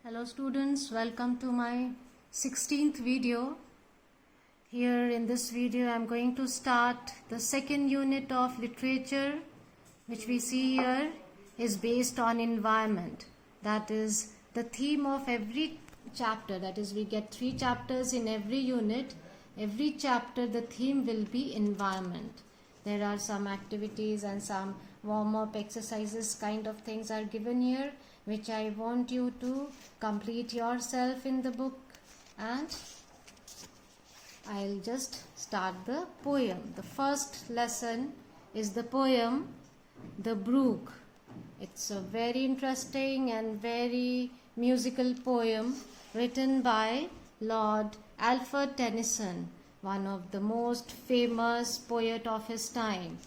Hello students, welcome to my 16th video. Here in this video I am going to start the second unit of literature, which we see here is based on environment. That is the theme of every chapter. That is, we get 3 chapters in every unit. Every chapter the theme will be environment. There are some activities and some warm-up exercises kind of things are given here, which I want you to complete yourself in the book, and I'll just start the poem. The first lesson is the poem The Brook. It's a very interesting and very musical poem written by Lord Alfred Tennyson, one of the most famous poet of his time.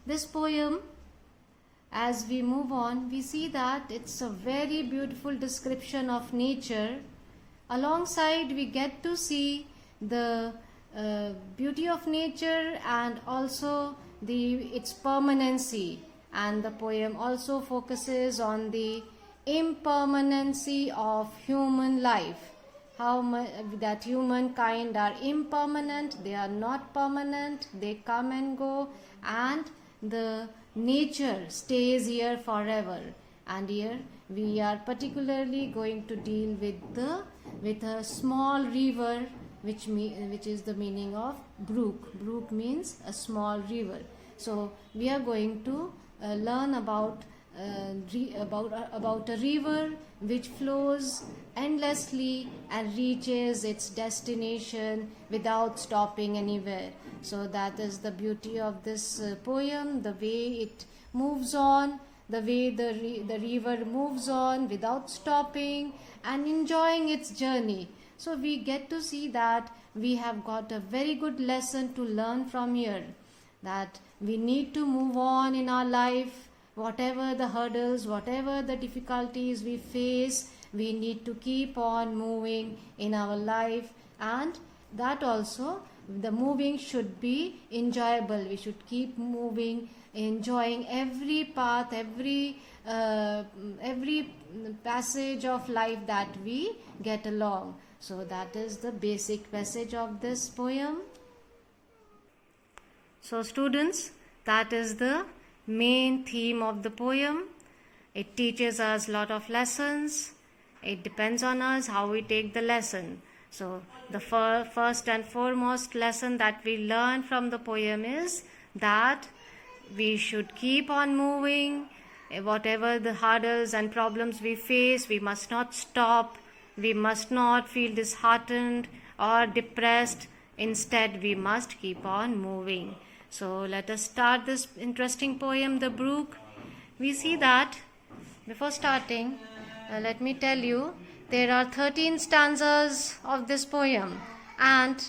This poem, as we move on, we see that it's a very beautiful description of nature. Alongside, we get to see the beauty of nature and also its permanency. And the poem also focuses on the impermanency of human life. How that humankind are impermanent, they are not permanent, they come and go, and the nature stays here forever. And here we are particularly going to deal with a small river, which is the meaning of brook. Brook means a small river. So we are going to learn about a river which flows endlessly and reaches its destination without stopping anywhere. So that is the beauty of this poem, the way it moves on, the way the river moves on without stopping and enjoying its journey. So we get to see that we have got a very good lesson to learn from here, that we need to move on in our life. Whatever the hurdles, whatever the difficulties we face, we need to keep on moving in our life, and that also the moving should be enjoyable. We should keep moving, enjoying every path, every passage of life that we get along. So that is the basic message of this poem. So students, that is the main theme of the poem. It teaches us a lot of lessons. It depends on us how we take the lesson. So the first and foremost lesson that we learn from the poem is that we should keep on moving. Whatever the hurdles and problems we face, we must not stop. We must not feel disheartened or depressed. Instead, we must keep on moving. So let us start this interesting poem, The Brook. We see that before starting, let me tell you, there are 13 stanzas of this poem, and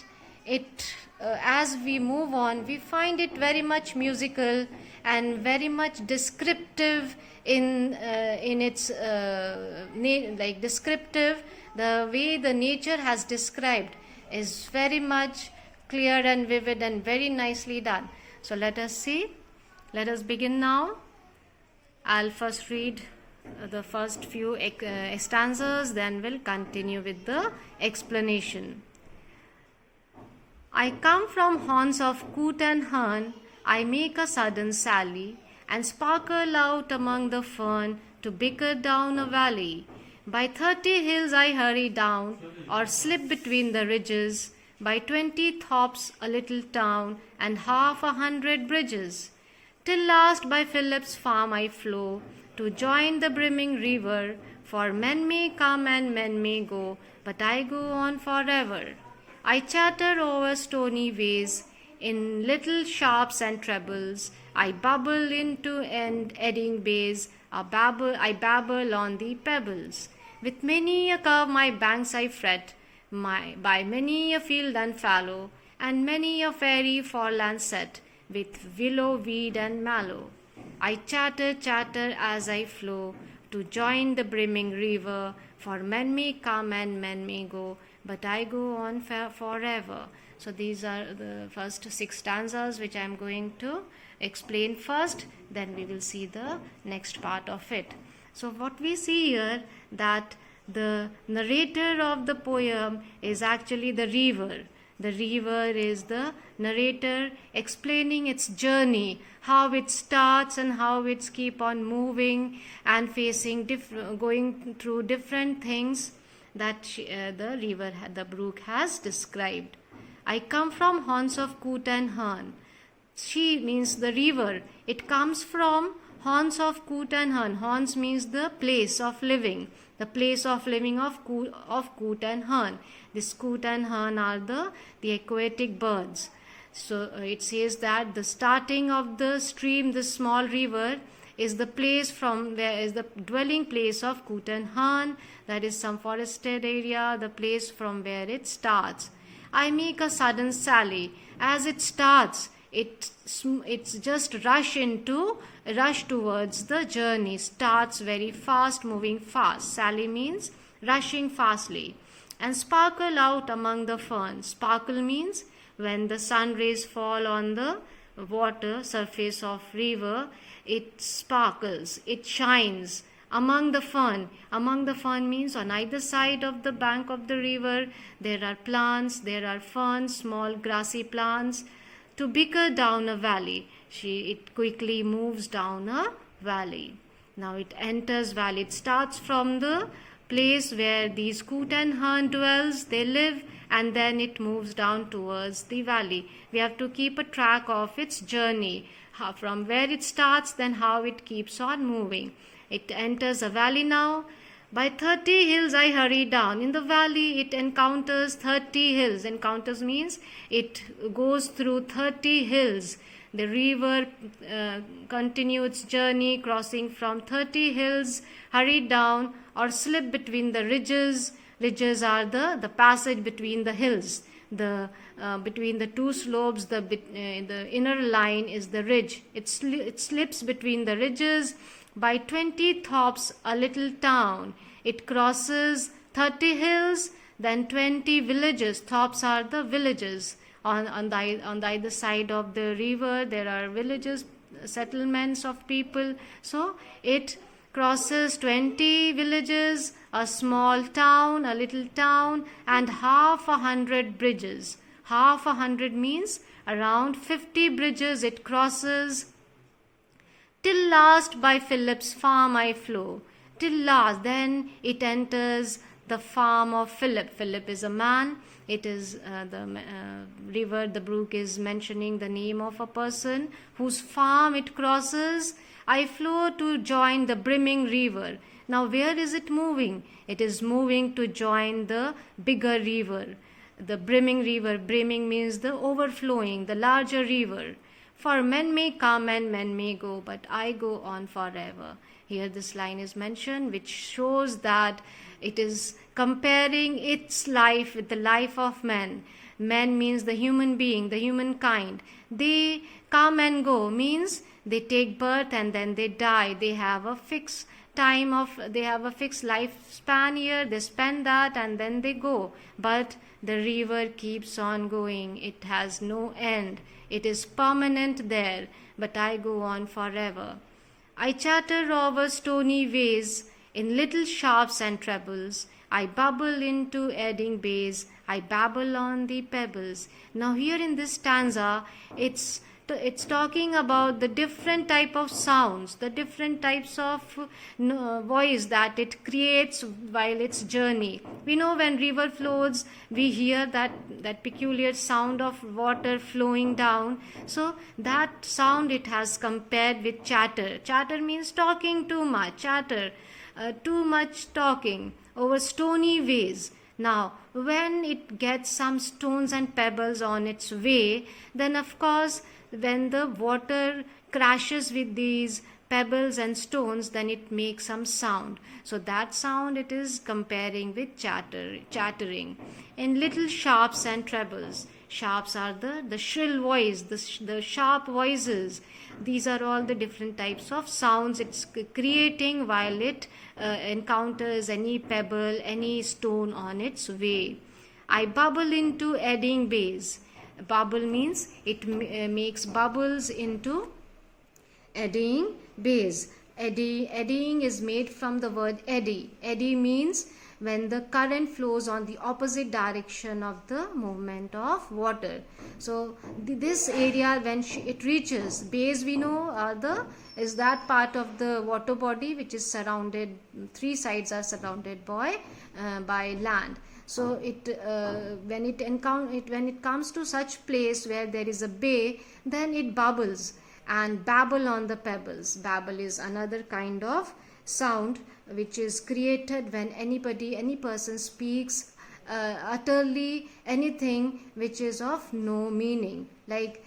as we move on, we find it very much musical and very much descriptive in its descriptive. The way the nature has described is very much clear and vivid and very nicely done. So let us see. Let us begin now. I'll first read the first few stanzas, then we'll continue with the explanation. I come from haunts of coot and hern, I make a sudden sally, and sparkle out among the fern to bicker down a valley. By 30 hills I hurry down, or slip between the ridges, by 20 thops a little town, and 100 bridges, till last by Philip's farm I flow, to join the brimming river, for men may come and men may go, but I go on forever. I chatter over stony ways, in little sharps and trebles, I bubble into eddying bays, I babble on the pebbles. With many a curve my banks I fret, by many a field and fallow, and many a fairy foreland set, with willow, weed, and mallow. I chatter as I flow, to join the brimming river, for men may come and men may go, but I go on forever. So these are the first 6 stanzas which I am going to explain first, then we will see the next part of it. So what we see here, that The narrator of the poem is actually the river. The river is the narrator explaining its journey, how it starts and how it's keep on moving and facing going through different things that the brook has described. I come from haunts of Coot and Hern. She means the river. It comes from haunts of Coot and Hern. Haunts means the place of living. The place of living of Coot and Hern. This Coot and Hern are the aquatic birds. So it says that the starting of the stream, the small river, is the place from where is the dwelling place of Coot and Hern. That is some forested area, the place from where it starts. I make a sudden sally. As it starts, it's just rush towards the journey. Starts very fast, moving fast. Sally means rushing fastly. And sparkle out among the ferns. Sparkle means when the sun rays fall on the water surface of river, it sparkles, it shines. Among the fern means on either side of the bank of the river there are plants, there are ferns, small grassy plants. To bicker down a valley, it quickly moves down a valley. Now it enters valley. It starts from the place where these Coot and Hern dwells, they live, and then it moves down towards the valley. We have to keep a track of its journey, from where it starts, then how it keeps on moving. It enters a valley now. By 30 hills I hurry down. In the valley it encounters 30 hills. Encounters means it goes through 30 hills. The river continues its journey, crossing from 30 hills, hurry down or slip between the ridges. Ridges are the passage between the hills. Between the two slopes, the inner line is the ridge. It slips between the ridges. By 20 thops, a little town. It crosses 30 hills, then 20 villages. Thops are the villages. On the either side of the river, there are villages, settlements of people. So it crosses 20 villages, a small town, a little town, and 100 bridges. 100 means around 50 bridges it crosses. Till last by Philip's farm I flow. Till last, then it enters the farm of Philip. Philip is a man. It is the river, the brook is mentioning the name of a person whose farm it crosses. I flow to join the brimming river. Now where is it moving? It is moving to join the bigger river. The brimming river. Brimming means the overflowing, the larger river. For men may come and men may go, but I go on forever. Here this line is mentioned, which shows that it is comparing its life with the life of men. Men means the human being, the humankind. They come and go means they take birth and then they die. They have a fixed they have a fixed lifespan here. They spend that and then they go. But the river keeps on going. It has no end. It is permanent there, but I go on forever. I chatter over stony ways in little sharps and trebles. I bubble into eddying bays. I babble on the pebbles. Now here in this stanza, it's talking about the different type of sounds, the different types of voice that it creates while its journey. We know when river flows, we hear that peculiar sound of water flowing down. So that sound it has compared with chatter. Chatter means talking too much. Chatter, too much talking over stony ways. Now, when it gets some stones and pebbles on its way, then of course, when the water crashes with these pebbles and stones, then it makes some sound. So that sound it is comparing with chattering. In little sharps and trebles. Sharps are the shrill voice, the sharp voices. These are all the different types of sounds it's creating while it encounters any pebble, any stone on its way. I bubble into eddying bays. Bubble means it makes bubbles into eddying bays. Eddying is made from the word eddy. Eddy means when the current flows on the opposite direction of the movement of water. So this area, when it reaches base, we know is that part of the water body which is surrounded, three sides are surrounded by land. So when it comes to such place where there is a bay, then it bubbles and babble on the pebbles. Babble is another kind of sound which is created when any person speaks utterly anything which is of no meaning, like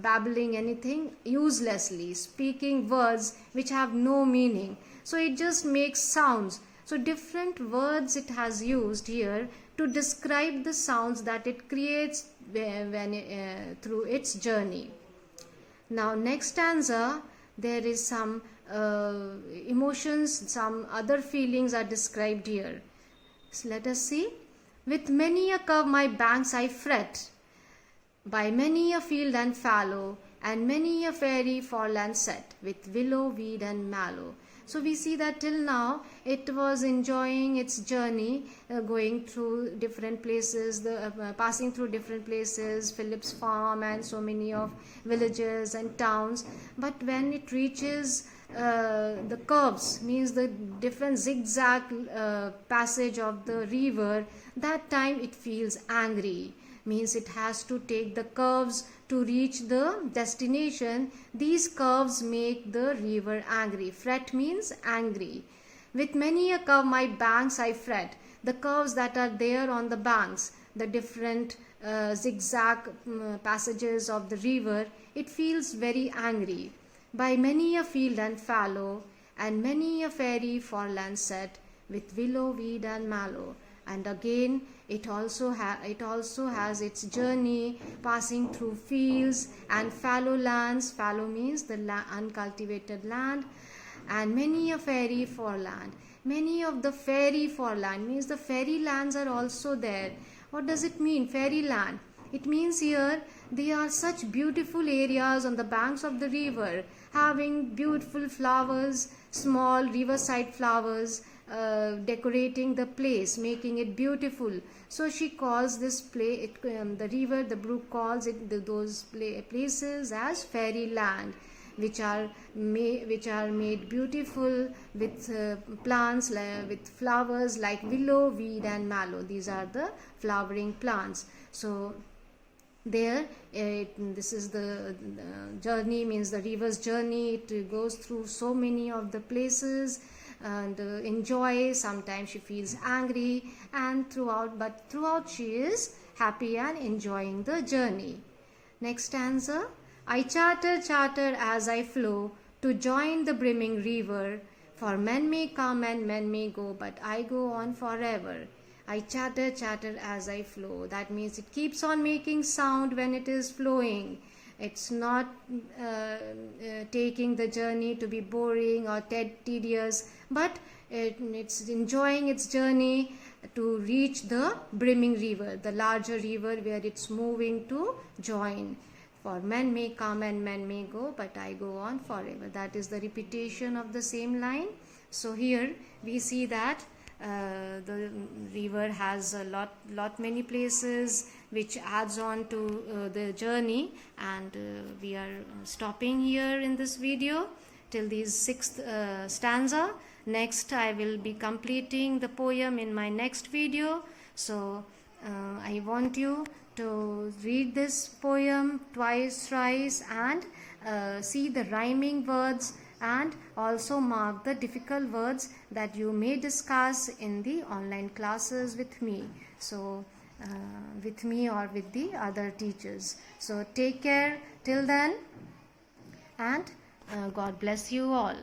babbling anything uselessly, speaking words which have no meaning. So it just makes sounds. So different words it has used here to describe the sounds that it creates through its journey. Now next stanza, there is some emotions, some other feelings are described here. So let us see. With many a curve my banks I fret, by many a field and fallow, and many a fairy foreland set, with willow, weed and mallow. So we see that till now it was enjoying its journey, going through different places, passing through different places, Philip's farm and so many of villages and towns. But when it reaches the curves, means the different zigzag passage of the river, that time it feels angry. Means it has to take the curves to reach the destination. These curves make the river angry. Fret means angry. With many a curve my banks I fret. The curves that are there on the banks, the different zigzag passages of the river, it feels very angry. By many a field and fallow, and many a fairy foreland set, with willow, weed and mallow. And again it also has its journey passing through fields and fallow lands. Fallow means the uncultivated land. And many a fairy foreland. Many of the fairy foreland means the fairy lands are also there. What does it mean, fairy land? It means here there are such beautiful areas on the banks of the river, having beautiful flowers, small riverside flowers, decorating the place, making it beautiful. So she calls this place, the river, the brook calls it those places as fairy land, which are made beautiful with plants, with flowers like willow, weed and mallow. These are the flowering plants. So there this is the journey, means the river's journey. It goes through so many of the places and enjoys. Sometimes she feels angry, and throughout she is happy and enjoying the journey. Next stanza. I charter as I flow to join the brimming river, for men may come and men may go, but I go on forever. I chatter as I flow. That means it keeps on making sound when it is flowing. It's not taking the journey to be boring or tedious, but it's enjoying its journey to reach the brimming river, the larger river where it's moving to join. For men may come and men may go, but I go on forever. That is the repetition of the same line. So here we see that the river has a lot many places which adds on to the journey, and we are stopping here in this video till the 6th stanza. Next I will be completing the poem in my next video. So I want you to read this poem twice, thrice, and see the rhyming words, and also mark the difficult words that you may discuss in the online classes with me. So with me or with the other teachers. So take care till then, and God bless you all.